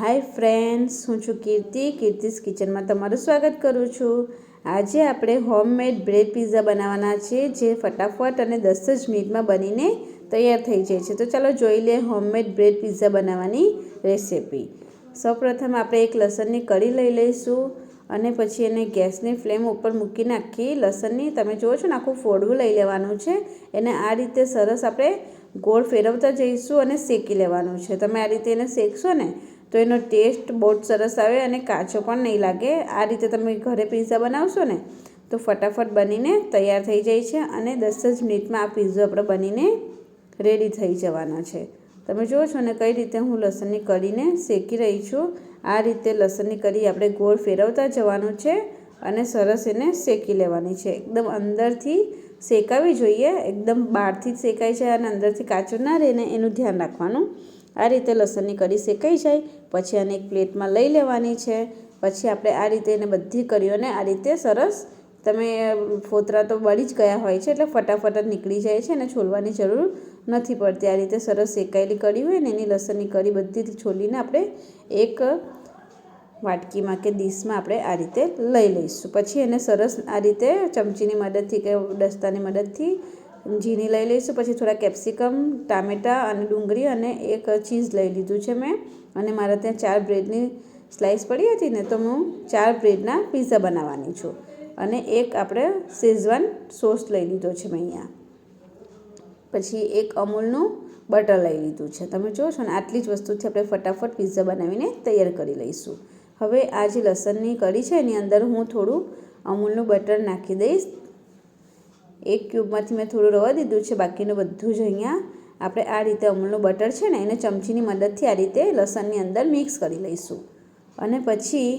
Hi friends, હું છું કીર્તિ. કીર્તિસ કિચનમાં તમારું સ્વાગત કરું છું. આજે આપણે હોમમેડ બ્રેડ પિઝા બનાવવાના છે, જે ફટાફટ અને 10 જ મિનિટમાં બનીને તૈયાર થઈ જાય છે. તો ચાલો જોઈ લઈએ હોમમેડ બ્રેડ પિઝા બનાવવાની રેસિપી. સૌપ્રથમ આપણે એક લસણની કળી લઈ લઈશું અને પછી એને ગેસની ફ્લેમ ઉપર મૂકીને આખી લસણની, તમે જુઓ છો ને, આખું ફોડવું લઈ લેવાનું છે. એને આ રીતે સરસ આપણે ગોળ ફેરવતા જઈશું અને શેકી લેવાનું છે. તમે આ રીતે એને શેકશો ને તો એનો ટેસ્ટ બહુ જ સરસ આવે અને કાચો પણ નહીં લાગે. આ રીતે તમે ઘરે પિઝા બનાવશો ને તો ફટાફટ બનીને તૈયાર થઈ જાય છે અને 10 જ મિનિટમાં આ પિઝા આપણે બનીને રેડી થઈ જવાના છે. તમે જુઓ છો ને કઈ રીતે હું લસણની કળીને શેકી રહી છું. આ રીતે લસણની કળી આપણે ગોળ ફેરવતા જવાનું છે અને સરસ એને શેકી લેવાની છે. એકદમ અંદરથી શેકાવી જોઈએ, એકદમ બહારથી જ શેકાઈ જાય અને અંદરથી કાચું ના રહે ને એનું ધ્યાન રાખવાનું. આ રીતે લસણની કળી શેકાઈ જાય પછી આને એક પ્લેટમાં લઈ લેવાની છે. પછી આપણે આ રીતે એને બધી કળીઓને આ રીતે સરસ, તમે ફોતરા તો બળી જ ગયા હોય છે એટલે ફટાફટ જ નીકળી જાય છે અને છોલવાની જરૂર નથી પડતી. આ રીતે સરસ શેકાયેલી કળી હોય ને એની લસણની કળી બધી છોલીને આપણે એક વાટકીમાં કે ડીશમાં આપણે આ રીતે લઈ લઈશું. પછી એને સરસ આ રીતે ચમચીની મદદથી કે દસ્તાની મદદથી ઝીણી લઈ લઈશું. પછી થોડા કેપ્સિકમ, ટામેટાં અને ડુંગળી અને એક ચીઝ લઈ લીધું છે મેં. અને મારા ત્યાં 4 બ્રેડની સ્લાઇસ પડી હતી ને તો હું 4 બ્રેડના પિઝા બનાવવાની છું. અને એક આપણે શેઝવાન સોસ લઈ લીધો છે મેં અહીંયા. પછી એક અમૂલનું બટર લઈ લીધું છે. તમે જુઓ છો ને આટલી જ વસ્તુથી આપણે ફટાફટ પિઝા બનાવીને તૈયાર કરી લઈશું. હવે આ જે લસણની કળી છે એની અંદર હું થોડું અમૂલનું બટર નાખી દઈશ. એક ક્યુબમાંથી મેં થોડું રવા દીધું છે, બાકીનું બધું જ અહીંયા આપણે આ રીતે અમૂલનું બટર છે ને એને ચમચીની મદદથી આ રીતે લસણની અંદર મિક્સ કરી લઈશું. અને પછી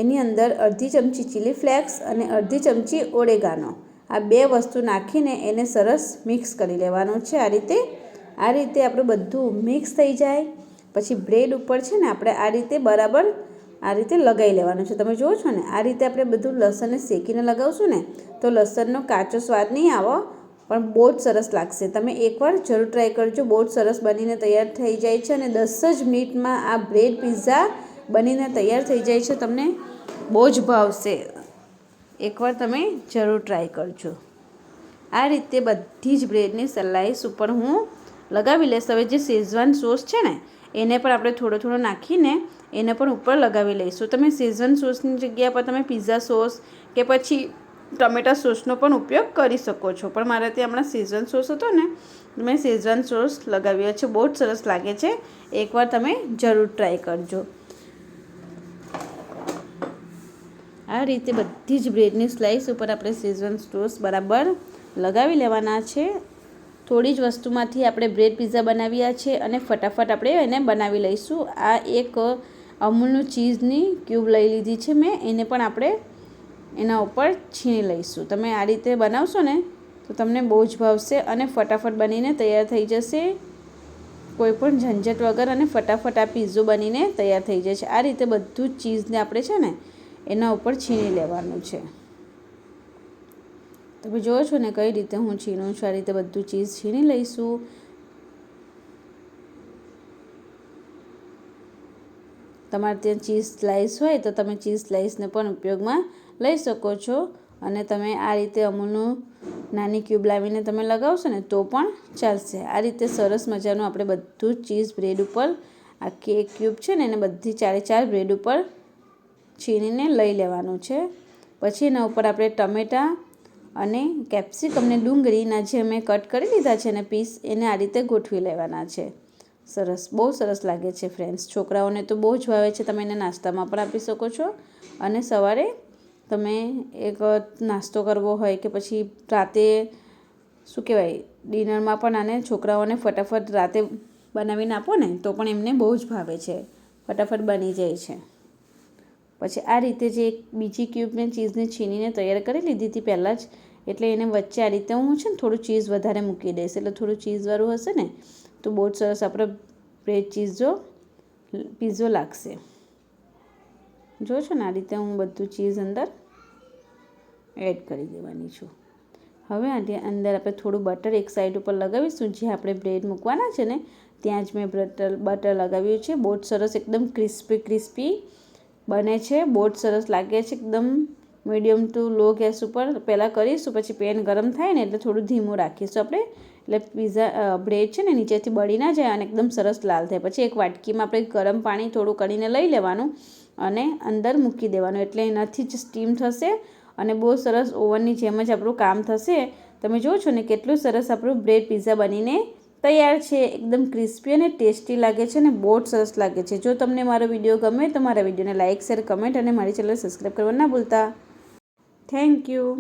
એની અંદર અડધી ચમચી ચીલી ફ્લેક્સ અને અડધી ચમચી ઓરેગાનો, આ 2 વસ્તુ નાખીને એને સરસ મિક્સ કરી લેવાનું છે. આ રીતે આપણું બધું મિક્સ થઈ જાય પછી બ્રેડ ઉપર છે ને આપણે આ રીતે બરાબર આ રીતે લગાવી લેવાનું છે. તમે જુઓ છો ને આ રીતે આપણે બધું લસણને શેકીને લગાવશું ને તો લસણનો કાચો સ્વાદ નહીં આવે, પણ બહુ જ સરસ લાગશે. તમે એકવાર જરૂર ટ્રાય કરજો, બહુ જ સરસ બનીને તૈયાર થઈ જાય છે અને 10 જ મિનિટમાં આ બ્રેડ પિઝા બનીને તૈયાર થઈ જાય છે. તમને બહુ જ ભાવશે, એકવાર તમે જરૂર ટ્રાય કરજો. આ રીતે બધી જ બ્રેડની સ્લાઇસ ઉપર હું લગાવી લઈશ. હવે જે શેઝવાન સોસ છે ને એને પણ આપણે થોડો થોડો નાખીને એને પણ ઉપર લગાવી લઈશું. તમે શેઝવાન સોસની જગ્યા પર તમે પિઝા સોસ કે પછી ટમેટા સોસનો પણ ઉપયોગ કરી શકો છો. પણ મારે ત્યાં હમણાં શેઝવાન સોસ હતો ને મેં શેઝવાન સોસ લગાવ્યો છે. બહુ જ સરસ લાગે છે, એકવાર તમે જરૂર ટ્રાય કરજો. આ રીતે બધી જ બ્રેડની સ્લાઇસ ઉપર આપણે શેઝવાન સોસ બરાબર લગાવી લેવાના છે. થોડી જ વસ્તુમાંથી આપણે બ્રેડ પિઝા બનાવ્યા છે અને ફટાફટ આપણે એને બનાવી લઈશું. આ એક અમૂલનું ચીઝની ક્યુબ લઈ લીધી છે મેં, એને પણ આપણે એના ઉપર છીણી લઈશું. તમે આ રીતે બનાવશો ને તો તમને બહુ જ ભાવશે અને ફટાફટ બનીને તૈયાર થઈ જશે, કોઈ પણ ઝંઝટ વગર. અને ફટાફટ આ પિઝ્ઝો બનીને તૈયાર થઈ જાય છે. આ રીતે બધું જ ચીઝને આપણે છે ને એના ઉપર છીણી લેવાનું છે. તમે જુઓ છો ને કઈ રીતે હું છીણું છું. આ રીતે બધું ચીઝ છીણી લઈશું. તમારે ત્યાં ચીઝ સ્લાઇસ હોય તો તમે ચીઝ સ્લાઇસને પણ ઉપયોગમાં લઈ શકો છો. અને તમે આ રીતે અમૂલનું નાની ક્યુબ લાવીને તમે લગાવશો ને તો પણ ચાલશે. આ રીતે સરસ મજાનું આપણે બધું જ ચીઝ બ્રેડ ઉપર, આખી એક ક્યુબ છે ને એને બધી 4 બ્રેડ ઉપર છીણીને લઈ લેવાનું છે. પછી એના ઉપર આપણે ટમેટાં અને કેપ્સિકમને ડુંગળીના જે મેં કટ કરી લીધા છે ને પીસ, એને આ રીતે ગોઠવી લેવાના છે. સરસ, બહુ સરસ લાગે છે ફ્રેન્ડ્સ. છોકરાઓને તો બહુ જ ભાવે છે. તમે એને નાસ્તામાં પણ આપી શકો છો અને સવારે તમે એક નાસ્તો કરવો હોય કે પછી રાતે શું કહેવાય ડિનરમાં પણ આને છોકરાઓને ફટાફટ રાતે બનાવીને આપો ને તો પણ એમને બહુ જ ભાવે છે, ફટાફટ બની જાય છે. પછી આ રીતે જે એક બીજી ક્યુબ મેં ચીઝને છીણીને તૈયાર કરી લીધી હતી પહેલાં જ, એટલે એને વચ્ચે આ રીતે હું છે ને થોડું ચીઝ વધારે મૂકી દઈશ, એટલે થોડું ચીઝવાળું હશે ને તો બહુ જ સરસ આપણો બ્રેડ પિઝ્ઝો લાગશે. જો છો ને આ રીતે હું બધું ચીઝ અંદર એડ કરી દેવાની છું. હવે આની અંદર આપણે થોડું બટર એક સાઈડ ઉપર લગાવીશું. જે આપણે બ્રેડ મૂકવાના છે ને ત્યાં જ મેં બટર લગાવ્યું છે. બહુ જ સરસ એકદમ ક્રિસ્પી બને છે. બહુ જ સરસ લાગે છે. એકદમ મીડિયમ ટુ લો ગેસ ઉપર પહેલાં કરીશું, પછી પેન ગરમ થાય ને એટલે થોડું ધીમું રાખીશું આપણે, એટલે પીઝા બ્રેડ છે ને નીચેથી બળી ના જાય અને એકદમ સરસ લાલ થાય. પછી એક વાટકીમાં આપણે ગરમ પાણી થોડું કરીને લઈ લેવાનું અને અંદર મૂકી દેવાનું, એટલે એનાથી જ સ્ટીમ થશે અને બહુ સરસ ઓવનની જેમ જ આપણું કામ થશે. તમે જુઓ છો ને કેટલું સરસ આપણું બ્રેડ પીઝા બનીને તૈયાર છે. એકદમ ક્રિસ્પી અને ટેસ્ટી લાગે છે અને બહુ જ સરસ લાગે છે. જો તમને મારો વિડીયો ગમે તો મારા વિડીયોને લાઇક, શેર, કમેન્ટ અને મારી ચેનલ સબસ્ક્રાઈબ કરવા ના ભૂલતા. Thank you.